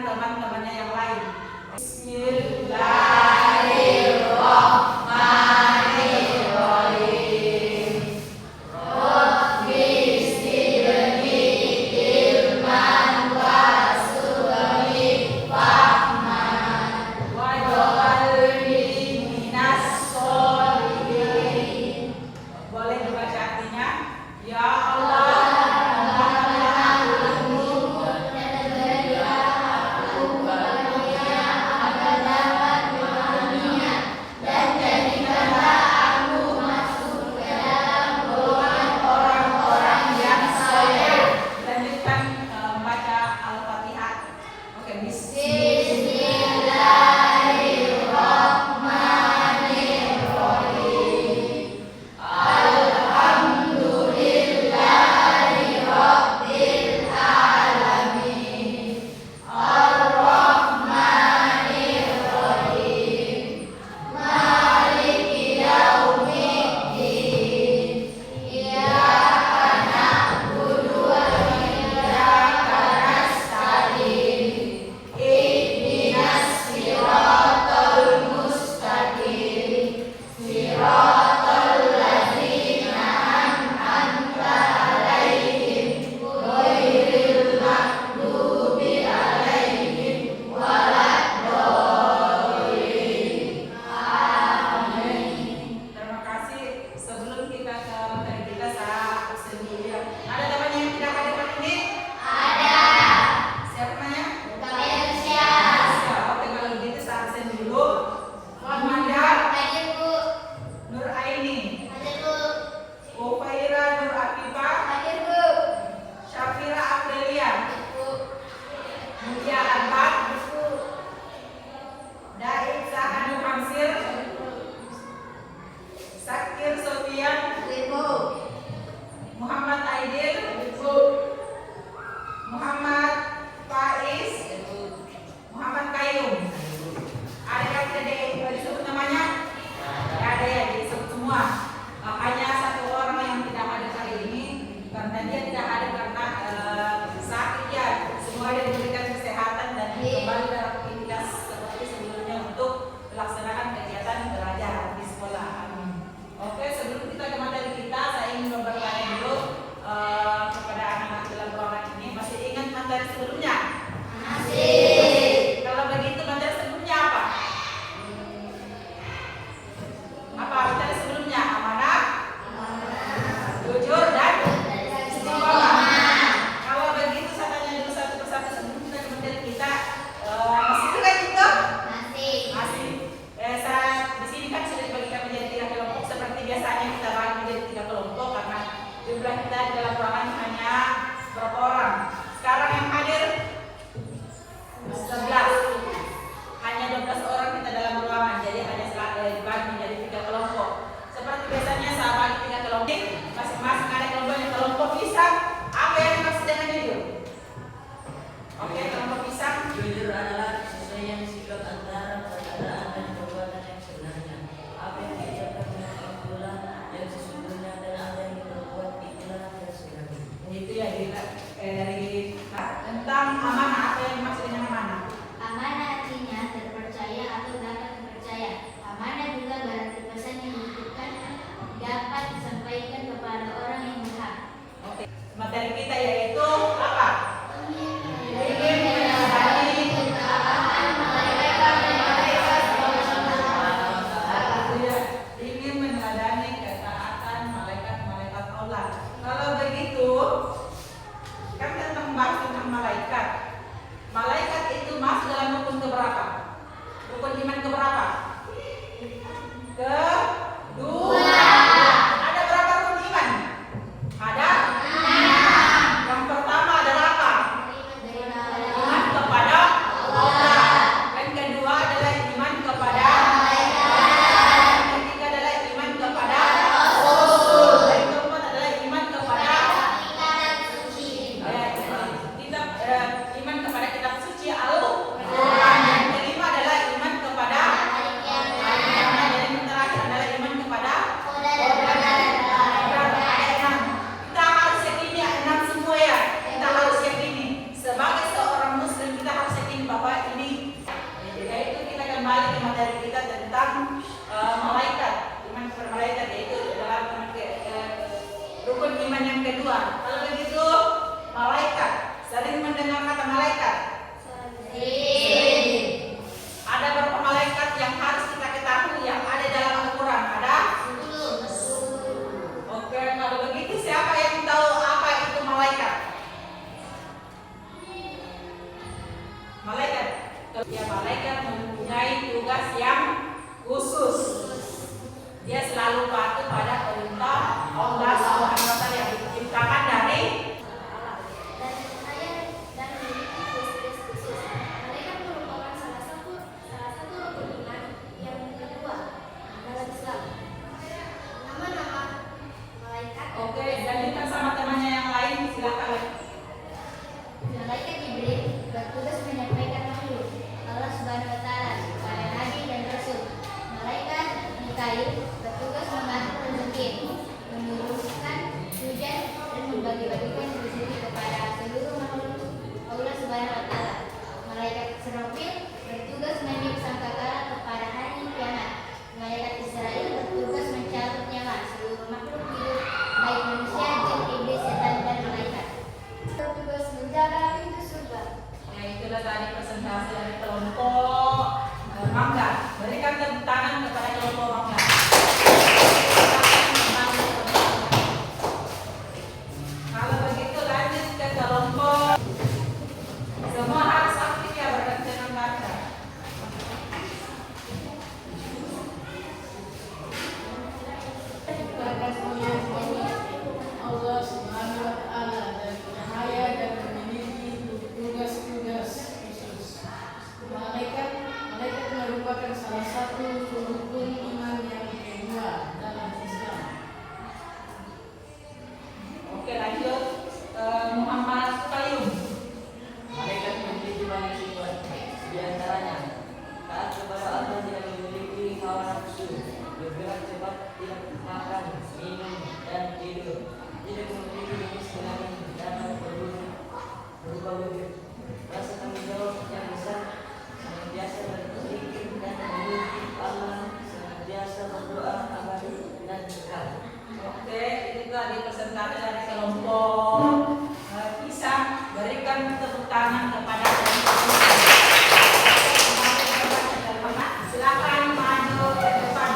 teman-temannya yang lain. Bismillahirrahmanirrahim. Rabbi zidni ilman warzuqni fahman waj'alni minas sholihin. Boleh dibaca artinya? Ya Allah, pengiman yang kedua. Kalau begitu, malaikat. Sering mendengar kata malaikat? Sering. Ada berapa malaikat yang harus kita ketahui yang ada dalam Al-Quran? Ada? 10. Oke, kalau begitu siapa yang tahu apa itu malaikat? Malaikat. Ya, malaikat mempunyai tugas yang khusus. Dia selalu patuh pada perintah Allah Subhanahu wa taala yang diciptakan dari dan memiliki tugas khusus. Malaikat merupakan salah satu rukun iman yang kedua dalam Islam. Nama-nama malaikat. Oke, lanjutkan sama temannya yang lain, silakan. Malaikat Jibril bertugas menyampaikan wahyu Allah Subhanahu wa taala kepada nabi dan rasul. Malaikat Mikail bertugas membantu rezeki, menurunkan hujan dan membagi-bagikan rezeki kepada seluruh makhluk Allah Subhanahu wa taala. Malaikat Israfil bertugas meniup sangkakala kepada hari kiamat. Malaikat Israel bertugas mencabut nyawa seluruh makhluk hidup, baik manusia, jin, iblis, setan dan malaikat. Bertugas menjaga pintu surga. Ya, itulah tadi presentasi dari kelompok Mangga. Berikan tepuk tangan kepada kelompok Mangga. Kalau begitu lanjut ke kelompok. Semua harus aktif ya berkaitan dengan baca. Allah Subhanahu wa taala dan cahaya dan memiliki tugas-tugas khusus. Malaikat merupakan salah satu rukun iman yang kedua dalam Islam. Oke, lanjut Muhammad Qayyum. Malaikat memiliki banyak sifat, di antaranya taat kepada Allah, tidak memiliki hawa nafsu, bergerak cepat, tidak makan, minum, dan tidur, tidak memiliki jenis kelamin dan berubah-ubah, rasa tanggung jawab yang besar, senantiasa berzikir dan memuji Allah, senantiasa berdoa abadi dan kekal. Oke, itu tadi presentasi dari kelompok Pisang. Berikan tepuk tangan kepada kelompok silakan maju ke depan.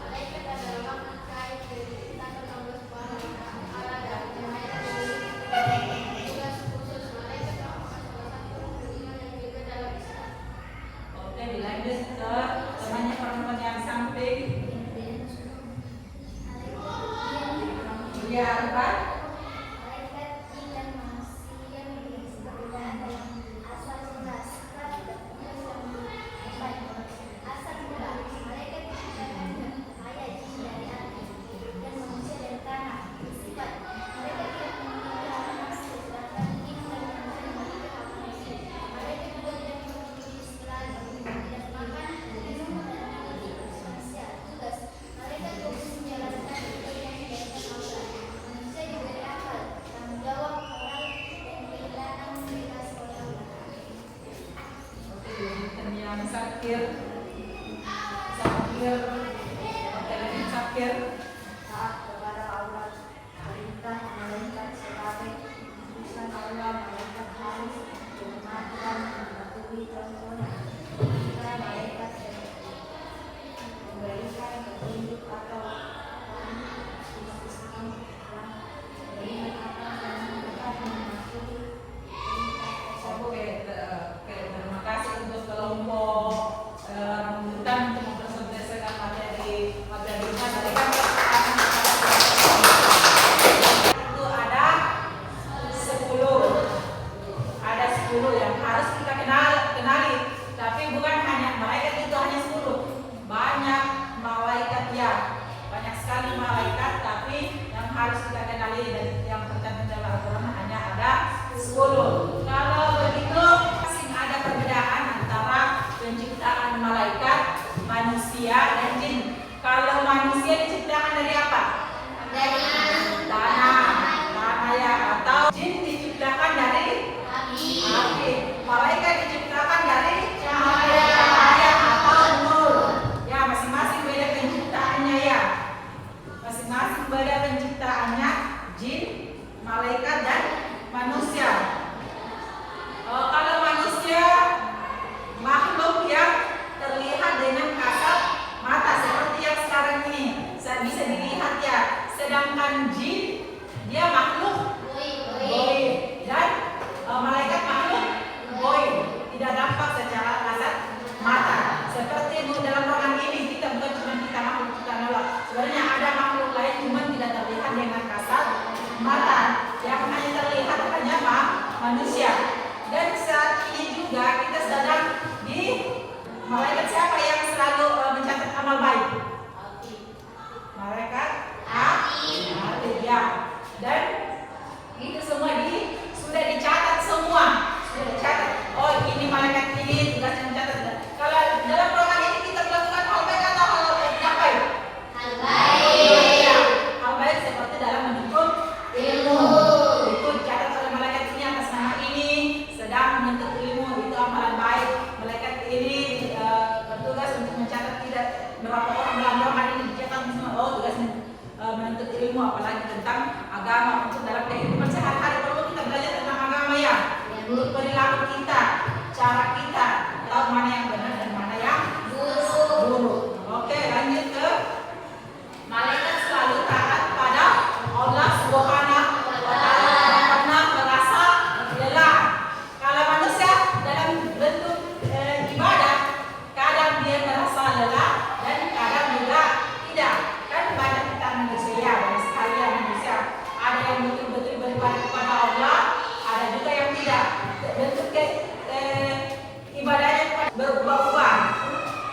Malaikat adalah makhluk gaib yang diciptakan Allah Subhanahu wa taala dari cahaya tugas khusus. Malaikat merupakan salah satu rukun iman yang kedua dalam Islam. Oke, dilanjut ke temannya perempuan yang samping. Dia apa? Malaikat jin dan manusia memiliki perbedaan dalam asal mula, sifat, dan tugas yang berbeda. Asal mula, malaikat diciptakan dengan cahaya jin dari api dan manusia dari tanah. Sifat, mereka tidak memiliki hawa nafsu, sedangkan jin dan manusia memiliki hawa nafsu. Malaikat juga tidak memiliki istilah, tidak makan, minum, dan memiliki manusia. Tugas, malaikat fokus menjalankan tugas yang diberikan Allah. Manusia diberi akal, tanggung jawab, moral, dan keinginan membebas orang. Oke, dilanjutkan yang Sakir. Sakir. Oke, lanjut Sakir. Taat kepada Allah, perintah malaikat sebagai utusan Allah, malaikat harus menghormati dan mematuhi contohnya. Jika malaikat memberikan petunjuk atau umat Islam yang beriman akan dan mereka mematuhi perintah tersebut. Oke, terima kasih untuk kelompok rambutan untuk mempresentasikan materi materinya. Berikan tepuk tangan kepada kelompok. Itu ada 10. Ada 10 yang harus kita kenali. Tapi bukan hanya malaikat itu hanya 10. Banyak malaikat ya. Banyak sekali malaikat, tapi yang harus kita kenali dan yang tercantum dalam Al-Quran hanya ada 10. Kalau begitu, masih ada perbedaan antara penciptaan malaikat, manusia, dan jin. Kalau manusia diciptakan dari apa? Dari Tanah ya. Atau jin diciptakan dari manusia. Kalau manusia makhluk yang terlihat dengan kasat mata seperti yang sekarang ini, bisa dilihat ya. Sedangkan jin dia makhluk goib dan malaikat makhluk goib, tidak nampak secara kasat mata. Seperti dalam ruangan ini kita bukan cuma kita makhluk kita Allah. Sebenarnya ada makhluk lain cuma tidak terlihat dengan kasat mata. Yang hanya terlihat hanya manusia. Dan saat ini juga kita sedang di malaikat siapa yang selalu mencatat amal baik? Malaikat hati ya. Dan itu semua sudah dicatat semua. Sudah dicatat. Oh ini malaikat ini tugasnya mencatat. Kalau dalam ruangan ini kita melakukan hal baik atau hal tidak baik? Hal baik. Ya, hal baik seperti dalam menuntut ilmu. Itu dicatat oleh malaikat ini atas nama ini sedang menuntut ilmu, itu amalan baik. Malaikat ini bertugas untuk mencatat tidak berapa orang dalam ruangan ini dicatat semua. Oh tugasnya menuntut ilmu, apalagi tentang agama. Untuk dalam kehidupan sehari-hari perlu kita belajar tentang agama ya. Untuk perilaku kita, cara kita, tahu mana yang benar dan mana yang buruk. Oke, lanjut ke malaikat selalu taat pada Allah Subhanahu wa Ta'ala, tidak pernah merasa lelah. Kalau manusia dalam bentuk ibadah, kadang dia merasa lelah dan kadang juga tidak. Kan banyak kita manusia, banyak sekali yang manusia. Ada yang betul-betul beribadah kepada Allah, ada juga yang tidak. Bentuk ibadahnya berubah-ubah.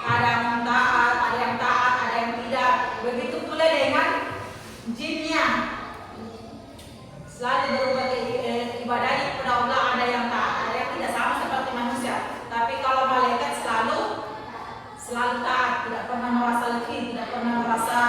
Kadang taat, ada yang taat, ada yang tidak. Begitu pula dengan jinnya. Selalu berubah ibadahnya kepada Allah, ada yang taat, ada yang tidak, sama seperti manusia. Tapi kalau malaikat selalu taat, tidak pernah merasa letih, tidak pernah merasa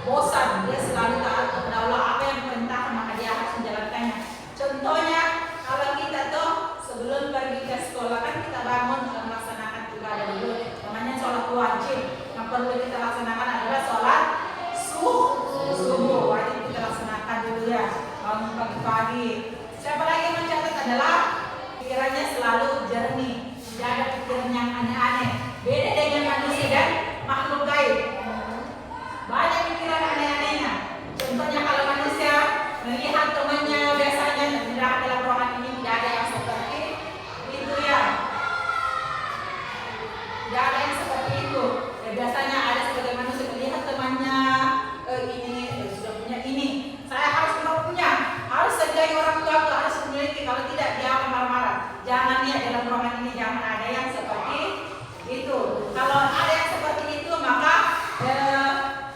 bosan. Dia selalu taat kepada Allah. Apa yang diperintahkan maka dia harus menjalankannya. Contohnya kalau kita tuh sebelum pergi ke sekolah kan kita bangun melaksanakan ibadah dulu. Namanya sholat wajib. Yang perlu kita laksanakan adalah sholat subuh. Wajib kita laksanakan dulu ya. Bangun pagi-pagi. Siapa lagi yang mencatat adalah pikirannya selalu jernih. Tidak ada pikiran yang aneh-aneh. Beda dengan manusia dan makhluk gaib. Banyak pikiran aneh-anehnya. Contohnya kalau manusia melihat temannya biasanya tidak dalam ruangan ini tidak ada yang seperti itu ya. Tidak ada yang seperti itu. Ya, biasanya ada sebagai manusia melihat temannya ini sudah punya ini. Saya harus punya, harus sediai orang tua, harus memiliki. Kalau tidak dia akan marah-marah. Jangan lihat dalam ruangan ini, jangan ada yang seperti itu. Kalau ada yang seperti itu maka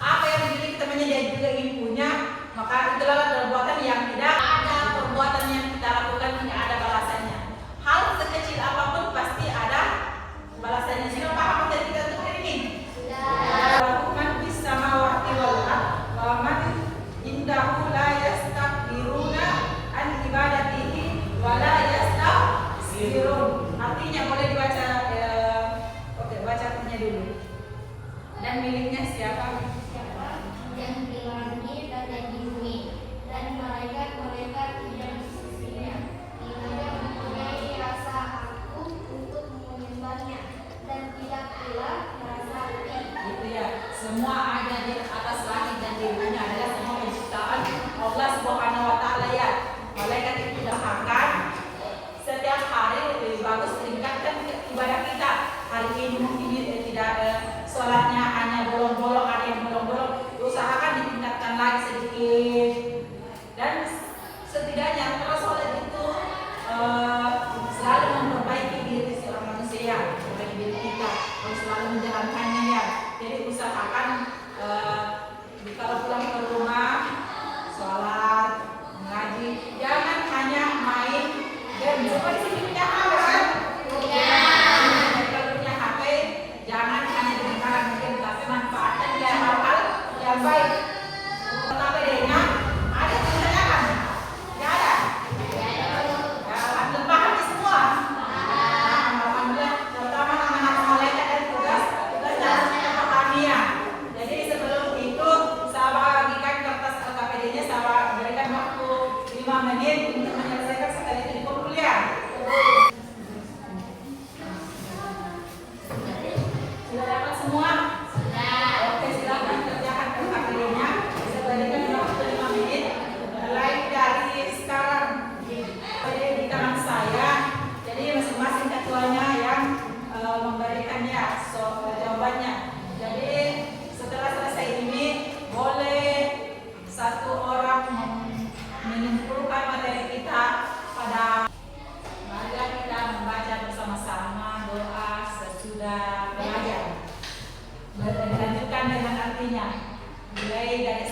apa yang dimiliki temannya dia juga ingin punya, maka itulah perbuatan yang tidak ada. Perbuatan yang kita lakukan tidak ada balasannya. Hal sekecil apapun pasti ada balasannya. Sudah paham materi kita untuk hari ini? Man bis samawati wal ardh wa man indahu la yastakbiruna an ibadatihi wa la yastakbirun. Artinya boleh dibaca. Oke, baca artinya dulu. Dan miliknya siapa? Yang di langit dan yang di bumi, dan malaikat-malaikat yang di sisinya. Tidak mempunyai rasa aku untuk menyembahnya, dan tidak pula merasa letih. Gitu ya. Semua ada di atas langit dan di bumi adalah semua penciptaan Allah Subhanahu wa Ta'ala ya. Malaikat itu akan setiap hari lebih bagus meningkatkan ibadah kita. Hari ini mungkin tidak sholatnya hanya bolong-bolong, ada yang bolong-bolong, usahakan ditingkatkan lagi sedikit. Dan setidaknya kalau sholat itu selalu memperbaiki diri seorang manusia, memperbaiki diri kita, harus selalu menjalankannya ya. Jadi usahakan kalau pulang ke rumah sholat, mengaji, jangan hanya main game. Seperti sini punya HP kan? Kalau punya HP jangan hanya dengarkan game, tapi manfaatkan dia hal-hal yang baik. Tapi dia ada tulisannya kan? Tidak ada. Ya, alhamdulillah paham semua. Alhamdulillah, terutama anak-anak malaikat dan tugas harus kita pahami ya. Jadi sebelum itu saya bagikan kertas LKPD-nya, saya berikan waktu 5 menit. untuk menyelesaikan sekali itu di kuliah. Sudah dapat semua? Oke, silakan kerjakan KKP-nya. Bisa berikan waktu 5 menit. Mulai dari sekarang. Di tangan saya. Jadi masing-masing ketuanya yang memberikannya jawabannya. Jadi setelah selesai ini boleh satu orang menyimpulkan materi kita pada mari kita membaca bersama-sama doa sesudah belajar. Dilanjutkan dengan artinya mulai dari